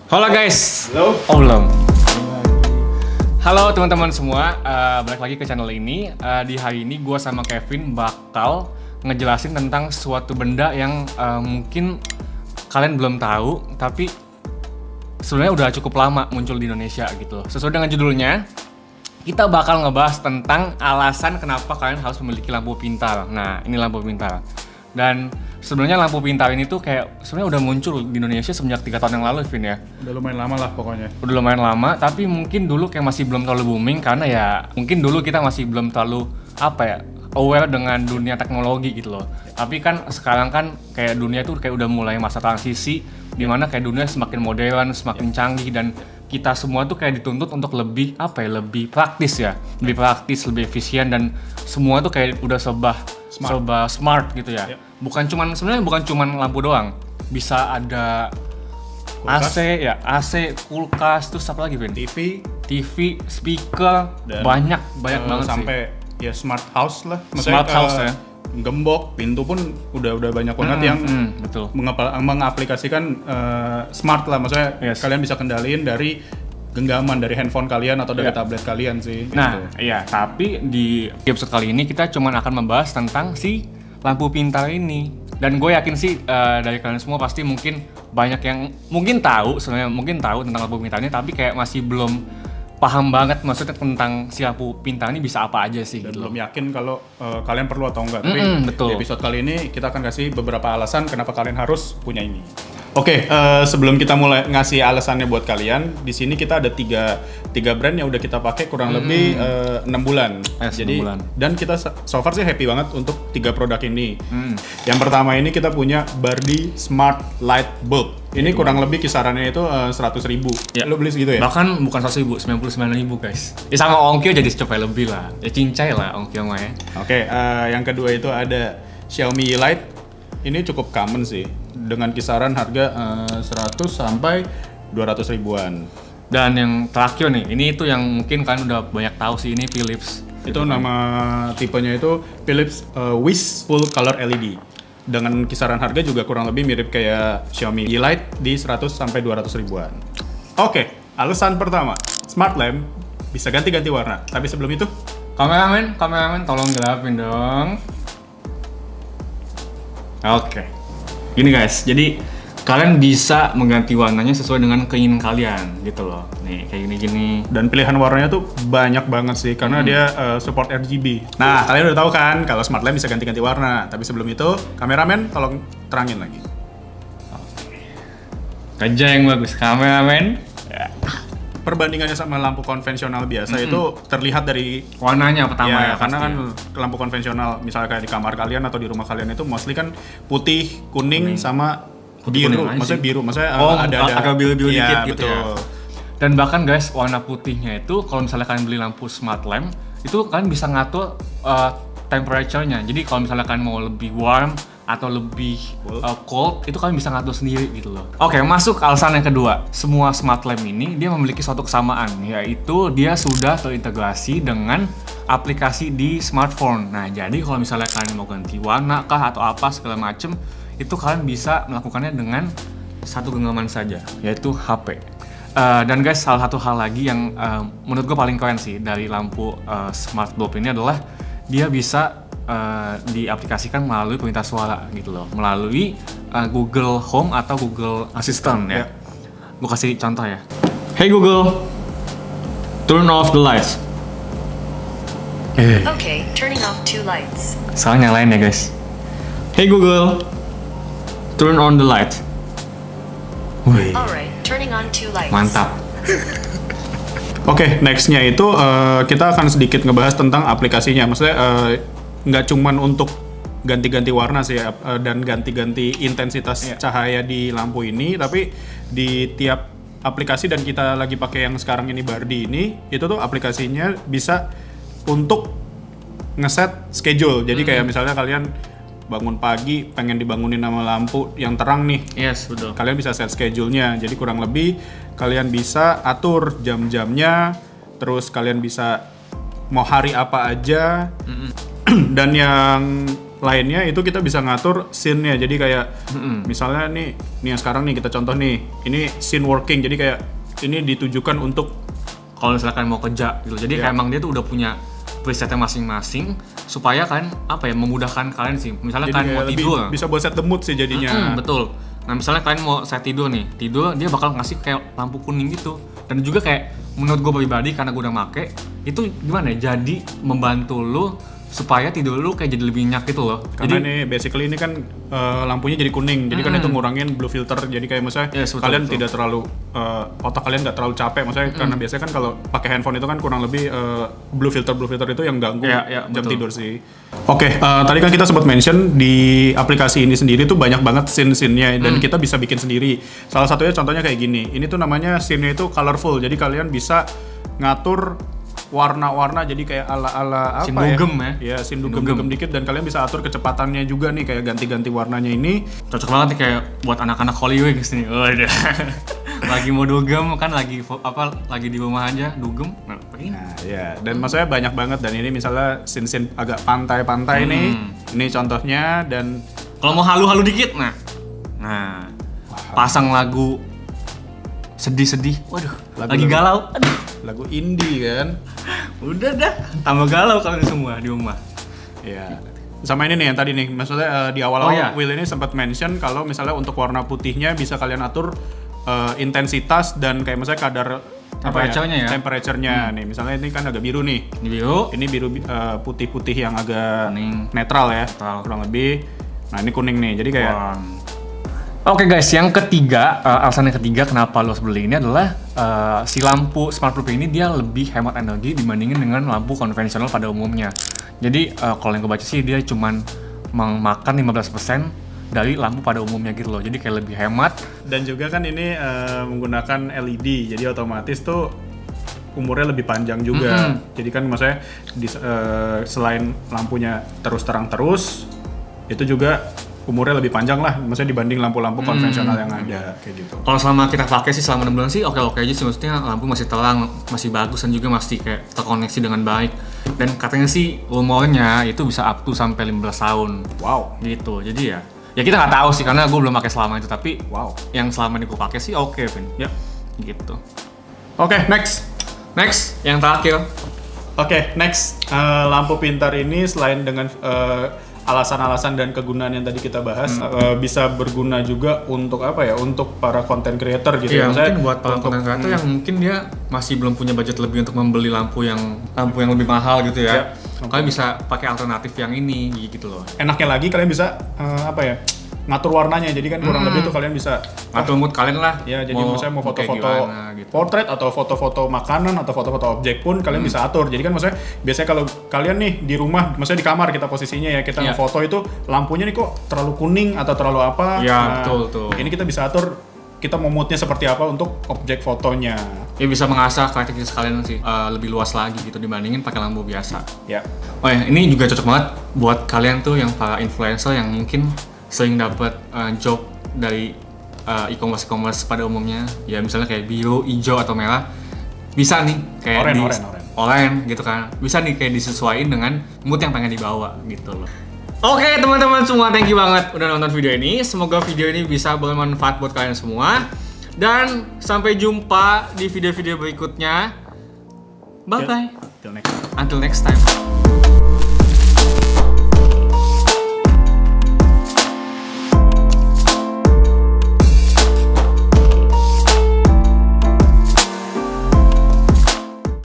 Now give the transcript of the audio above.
Halo guys. Halo. Oh belum. Halo teman-teman semua, balik lagi ke channel ini. Di hari ini gue sama Kevin bakal ngejelasin tentang suatu benda yang mungkin kalian belum tahu, tapi sebenarnya udah cukup lama muncul di Indonesia gitu. Sesuai dengan judulnya, kita bakal ngebahas tentang alasan kenapa kalian harus memiliki lampu pintar. Nah, ini lampu pintar. Dan sebenarnya lampu pintar ini tuh kayak sebenarnya udah muncul di Indonesia semenjak 3 tahun yang lalu, Vin ya. Udah lumayan lama lah pokoknya. Udah lumayan lama, tapi mungkin dulu kayak masih belum terlalu booming karena ya mungkin dulu kita masih belum terlalu aware dengan dunia teknologi gitu loh. Tapi kan sekarang kan kayak dunia tuh kayak udah mulai masa transisi di mana kayak dunia semakin modern, semakin canggih, dan kita semua tuh kayak dituntut untuk lebih lebih praktis ya. Lebih praktis, lebih efisien, dan semua tuh kayak udah serba smart gitu ya. Sebenarnya bukan cuman lampu doang. Bisa ada kulkas. AC, kulkas, terus apa lagi, Vin? TV, speaker, dan banyak banget sampai sih. Ya smart house lah. Smart house ya. Gembok, pintu pun udah banyak banget yang betul. mengaplikasikan smart lah. Maksudnya kalian bisa kendaliin dari genggaman dari handphone kalian atau dari tablet kalian sih. Nah, gitu. iya, tapi di episode kali ini kita cuma akan membahas tentang si lampu pintar ini. Dan gue yakin sih dari kalian semua pasti mungkin banyak yang mungkin tahu tentang lampu pintar ini, tapi kayak masih belum paham banget maksudnya tentang si lampu pintar ini bisa apa aja sih. Dan gitu. belum yakin kalau kalian perlu atau enggak. Tapi betul. di episode kali ini kita akan kasih beberapa alasan kenapa kalian harus punya ini. Oke, sebelum kita mulai ngasih alasannya buat kalian, di sini kita ada tiga brand yang udah kita pakai kurang lebih 6 bulan. Jadi 6 bulan. Dan kita so far sih happy banget untuk 3 produk ini. Yang pertama ini kita punya Bardi Smart Light Bulb. Ini kurang lebih kisarannya itu 100.000. Ya. Lo beli segitu ya? Bahkan bukan 100.000, 99.000 guys. Ya sama ongkir jadi secopai lebih lah. Ya cincai lah ongkir mah ya. Oke, yang kedua itu ada Xiaomi Light. Ini cukup common sih, dengan kisaran harga 100 sampai 200 ribuan. Dan yang terakhir nih, ini itu yang mungkin kalian udah banyak tahu sih, ini Philips. Itu nama tipenya itu Philips Wiz Full Color LED. Dengan kisaran harga juga kurang lebih mirip kayak Xiaomi Light di 100 sampai 200 ribuan. Oke, alasan pertama, smart lamp bisa ganti-ganti warna. Tapi sebelum itu, kameramen tolong gelapin dong. Oke. Gini guys, jadi kalian bisa mengganti warnanya sesuai dengan keinginan kalian gitu loh. Nih kayak gini-gini. dan pilihan warnanya tuh banyak banget sih karena dia support RGB. Nah, kalian udah tahu kan kalau smart lamp bisa ganti-ganti warna. Tapi sebelum itu, kameramen tolong terangin lagi. Kerja yang bagus, kameramen. Ya. Perbandingannya sama lampu konvensional biasa itu terlihat dari Warnanya pertama ya, karena kan ya. lampu konvensional misalnya kayak di kamar kalian atau di rumah kalian itu mostly kan putih, kuning sama biru. Maksudnya ada biru-biru dikit gitu betul. ya. Dan bahkan guys, warna putihnya itu kalau misalnya kalian beli lampu smart lamp, itu kalian bisa ngatur temperature-nya. Jadi kalau misalnya kalian mau lebih warm atau lebih cold, itu kalian bisa ngatur sendiri gitu loh. Oke, masuk alasan yang kedua. Semua smart lamp ini dia memiliki suatu kesamaan, yaitu dia sudah terintegrasi dengan aplikasi di smartphone. Nah, jadi kalau misalnya kalian mau ganti warna kah atau apa segala macem, itu kalian bisa melakukannya dengan satu genggaman saja, yaitu HP. Dan guys, salah satu hal lagi yang menurut gue paling keren sih dari lampu smart bulb ini adalah dia bisa diaplikasikan melalui perintah suara gitu loh, melalui Google Home atau Google Assistant ya. Gue kasih contoh ya. Hey Google, turn off the lights. Okay, turning off 2 lights. Soalnya yang lain ya guys. Hey Google, turn on the light. Alright, turning on 2 lights. Mantap. Oke, nextnya itu kita akan sedikit ngebahas tentang aplikasinya. Maksudnya nggak cuman untuk ganti-ganti warna sih dan ganti-ganti intensitas cahaya di lampu ini, tapi di tiap aplikasi, dan kita lagi pakai yang sekarang ini Bardi ini, itu tuh aplikasinya bisa untuk ngeset schedule. Jadi kayak misalnya kalian bangun pagi pengen dibangunin sama lampu yang terang nih. Yes, betul. Kalian bisa set schedule-nya. Jadi kurang lebih kalian bisa atur jam-jamnya, terus kalian bisa mau hari apa aja. Dan yang lainnya itu kita bisa ngatur scene-nya. Jadi kayak misalnya nih yang sekarang nih kita contoh nih, ini scene working. Jadi kayak ini ditujukan untuk kalau misalkan mau kerja gitu. Jadi kayak emang dia tuh udah punya presetnya masing-masing supaya kan apa ya memudahkan kalian sih. Misalnya jadi kalian mau tidur, bisa buat set the mood sih jadinya. betul. Nah misalnya kalian mau saya tidur nih, dia bakal ngasih kayak lampu kuning gitu. Dan juga kayak menurut gue pribadi karena gue udah make, itu gimana ya, jadi membantu lu supaya tidur lu kayak jadi lebih nyenyak gitu loh. Karena jadi ini basically ini kan lampunya jadi kuning, jadi kan itu ngurangin blue filter. Jadi kayak misalnya kalian tidak terlalu otak kalian nggak terlalu capek, maksudnya karena biasanya kan kalau pakai handphone itu kan kurang lebih blue filter itu yang ganggu jam betul. tidur sih. Oke, tadi kan kita sempat mention di aplikasi ini sendiri tuh banyak banget scene-nya dan kita bisa bikin sendiri. Salah satunya contohnya kayak gini. Ini tuh namanya scene-nya itu colorful. Jadi kalian bisa ngatur warna-warna jadi kayak ala-ala apa Sindugem ya? Ya, sindugem dikit, dan kalian bisa atur kecepatannya juga nih kayak ganti-ganti warnanya ini. Cocok banget nih kayak buat anak-anak Holy Wings nih. Waduh. Lagi mau dugem kan lagi di rumah aja dugem. Nah, ya, dan maksudnya banyak banget, dan ini misalnya scene-scene agak pantai-pantai nih. Ini contohnya, dan kalau mau halu-halu dikit nah pasang lagu sedih-sedih. Waduh, lagi galau. Aduh. Lagu indie kan. Udah dah, tambah galau kalian semua di rumah. Iya. Sama ini nih yang tadi nih, maksudnya di awal-awal Will ini sempat mention kalau misalnya untuk warna putihnya bisa kalian atur intensitas dan kayak misalnya kadar temperature-nya ya. Temperature-nya nih, misalnya ini kan agak biru nih. Ini biru putih-putih yang agak netral ya, kurang lebih. Nah, ini kuning nih. Jadi kayak Oke guys, yang ketiga, alasan yang ketiga kenapa lo harus beli ini adalah si lampu Smart Loop ini dia lebih hemat energi dibandingin dengan lampu konvensional pada umumnya. Jadi kalau yang gue baca sih dia cuman memakan 15% dari lampu pada umumnya gitu loh. Jadi kayak lebih hemat. Dan juga kan ini menggunakan LED, jadi otomatis tuh umurnya lebih panjang juga. Jadi kan maksudnya selain lampunya terus terang terus, itu juga umurnya lebih panjang lah, maksudnya dibanding lampu-lampu konvensional yang ada kayak gitu. Kalau selama kita pakai sih selama 6 bulan sih oke-oke aja sih, maksudnya lampu masih terang, masih bagus dan juga masih kayak terkoneksi dengan baik. Dan katanya sih umurnya itu bisa up to sampai 15 tahun. Wow. Gitu. Jadi ya kita nggak tahu sih karena gue belum pakai selama itu, tapi yang selama ini gue pakai sih oke, Vin. Ya, gitu. Oke, next yang terakhir. Oke, next lampu pintar ini selain dengan alasan-alasan dan kegunaan yang tadi kita bahas, bisa berguna juga untuk apa ya? Untuk para content creator gitu. Iya, mungkin buat para content creator yang mungkin dia masih belum punya budget lebih untuk membeli lampu yang lebih mahal gitu ya. Kalian bisa pakai alternatif yang ini gitu loh. Enaknya lagi kalian bisa ngatur warnanya, jadi kan kurang lebih tuh kalian bisa ngatur mood kalian lah. Ya, jadi misalnya mau foto-foto gitu, portrait atau foto-foto makanan atau foto-foto objek pun kalian bisa atur. Jadi kan maksudnya biasanya kalau kalian nih di rumah, maksudnya di kamar kita posisinya ya, kita foto itu lampunya nih kok terlalu kuning atau terlalu apa. Ya, betul. Ini kita bisa atur kita mau moodnya seperti apa untuk objek fotonya. Ya bisa mengasah kreativitas kalian sih lebih luas lagi gitu dibandingin pakai lampu biasa. Ya. Oh ya, ini juga cocok banget buat kalian tuh yang para influencer yang mungkin sering dapat job dari e-commerce pada umumnya, ya misalnya kayak biru, hijau atau merah, bisa nih kayak oranye gitu kan, bisa nih kayak disesuaikan dengan mood yang pengen dibawa gitu loh. Oke teman-teman semua, thank you banget udah nonton video ini. Semoga video ini bisa bermanfaat buat kalian semua, dan sampai jumpa di video-video berikutnya. Bye bye. Until next time.